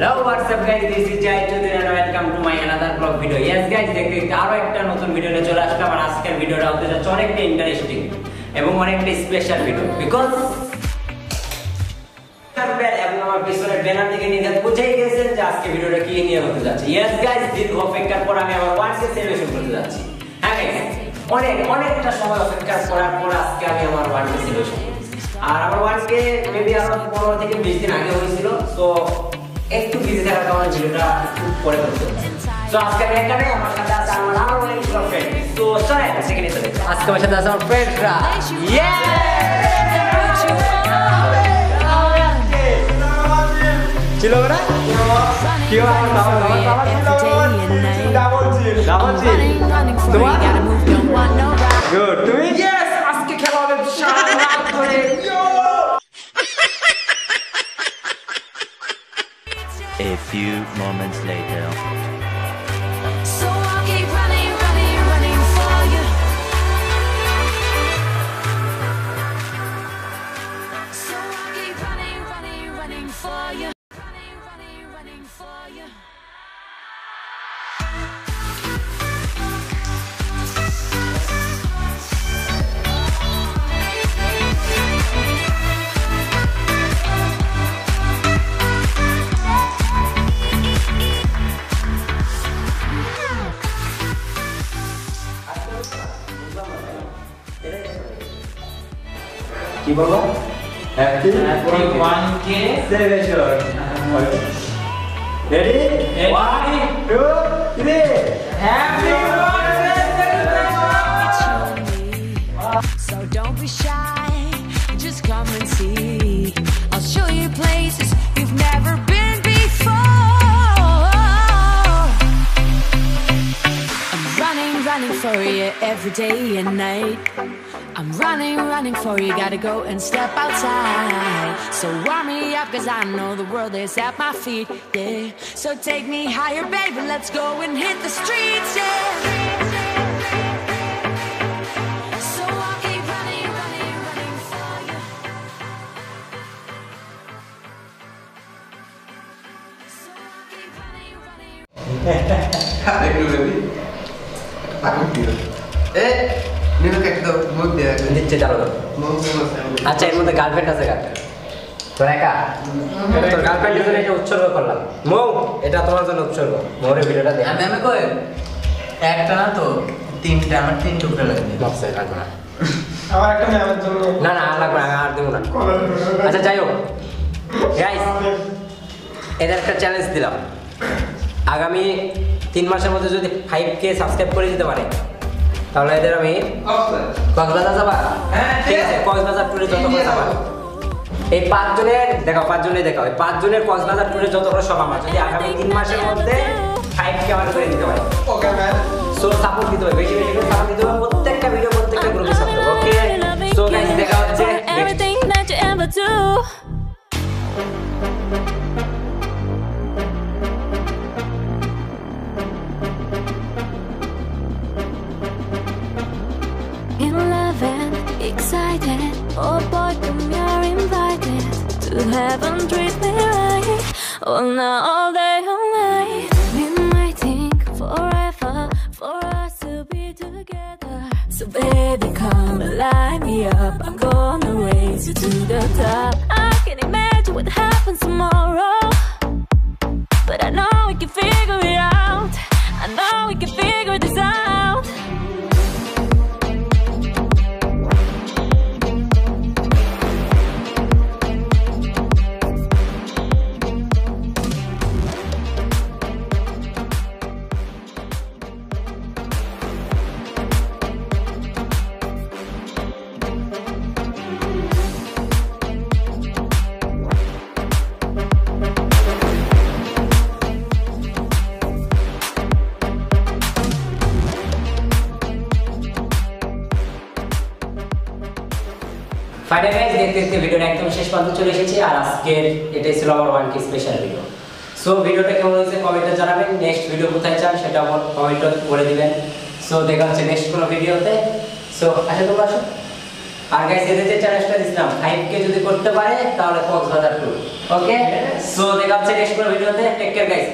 Hello, what's up guys? This is Jai Chaudhary and welcome to my another vlog video. Yes guys, দেখতে আরো একটা নতুন ভিডিওতে চলে আসলাম আর আজকের ভিডিওটা হতে যাচ্ছে অনেকটা ইন্টারেস্টিং এবং অনেকটা স্পেশাল ভিডিও বিকজ এবং আমার পিছনের ব্যানার থেকে নিয়ে বুঝেই গেছেন যে আজকে ভিডিওটা কি নিয়ে হতে যাচ্ছে। Yes guys, দীর্ঘ অপেক্ষার পর আমি আমার 1K সেলিব্রেশন করতে যাচ্ছি। হ্যাঁ guys, অনেকটা সময় অপেক্ষা করার পর আজকে আমি আমার 1K সেলিব্রেশন করতেছি। আর আমার 1K মেবি আরো 15 থেকে 20 দিন আগে হয়েছিল, সো একটু বিজি থাকার কারণে ভিডিওটা একটু পরে করতে হচ্ছে। সো আজকে আমি এখানে আমার সাথে আছে আমার আরো অনেকগুলো ফ্রেন্ড। সো চলে সেখানে চলে আজকে আমার সাথে আছে আমার ফ্রেন্ডরা। চিলো বড়া কি হয় ডাবল চিল তোমার গুড তুমি ইয়েস আজকে খেলা হবে সারা রাত ধরে। A few moments later. So I'll keep running, running, running for you. So I'll keep running, running, running for you. Running, running, running for you. কি বলবো? Happy 1K celebration. Ready? 1 2 3 happy So don't be shy, just come and see. I'll show you places you've never been before. I'm running, running for you every day and night. I'm running, running for you, gotta go and step outside. So warm me up, cause I know the world is at my feet, yeah. So take me higher, baby, let's go and hit the streets, yeah. So I'll keep running, running, running for you. So I'll keep running, running. দিচ্ছে চালো তো। আচ্ছা এর মধ্যে girlfriend আছে কার? তোর একা? তোর গার্লফ্রেন্ডের জন্য এটা উৎসর্গ করলাম। মৌ এটা তোমার জন্য উৎসর্গ। মৌরের ভিডিওটা দেখ। আমি কই একটা না তো তিনটা, আমার তিন টুকরা লাগবে। বক্সে লাগবে না। আমার একটা ম্যামের জন্য না না আর লাগবে না, আর দেবো না। আচ্ছা যাই হোক গাইস, এদের একটা চ্যালেঞ্জ দিলাম, আগামী 3 মাসের মধ্যে যদি 5K সাবস্ক্রাইব করে দিতে পারে তাহলে এদের আমি কক্সবাজার যাবা। ঠিক আছে, কক্সবাজার ট্যুরে যত করে যাবা এই 5 জনের দেখাও, 5 জনের দেখাও, এই 5 জনের কক্সবাজার ট্যুরে যত করে সব আমার যদি আগামী 3 মাসের মধ্যে 5K আমার করে দিতে পারে। ওকে ম্যাম, সো সাপোর্ট দিতে হবে, বেশি বেশি করে সাপোর্ট দিতে হবে প্রত্যেকটা ভিডিও, প্রত্যেকটা গ্রুপে সাপোর্ট। ওকে সো গাইস দেখা হচ্ছে Everything that you ever do. In love and excited, oh boy, come you're invited to heaven, treat me right. All now, all day, all night. Been waiting forever for us to be together. So baby, come and light me up. I'm gonna raise you to the top. I can imagine what happens tomorrow, but I know we can figure it out. I know we can figure this out. Finally guys দেখতে দেখতে ভিডিওটা একদম শেষ পর্যন্ত চলে এসেছি আর আজকের এটাই ছিল আমার 1K স্পেশাল ভিডিও। সো ভিডিওটা কেমন হয়েছে কমেন্টে জানাবেন, নেক্সট ভিডিও কোথায় চান সেটা কমেন্টে বলে দিবেন। সো দেখা হচ্ছে নেক্সট কোনো ভিডিওতে। সো আচ্ছা তোমরা আসো। আর গাইস এদের যে চ্যালেঞ্জটা দিছিলাম 5k যদি করতে পারে তাহলে 5000 টু ওকে সো দেখা হচ্ছে নেক্সট ভিডিওতে টেক কেয়ার গাইস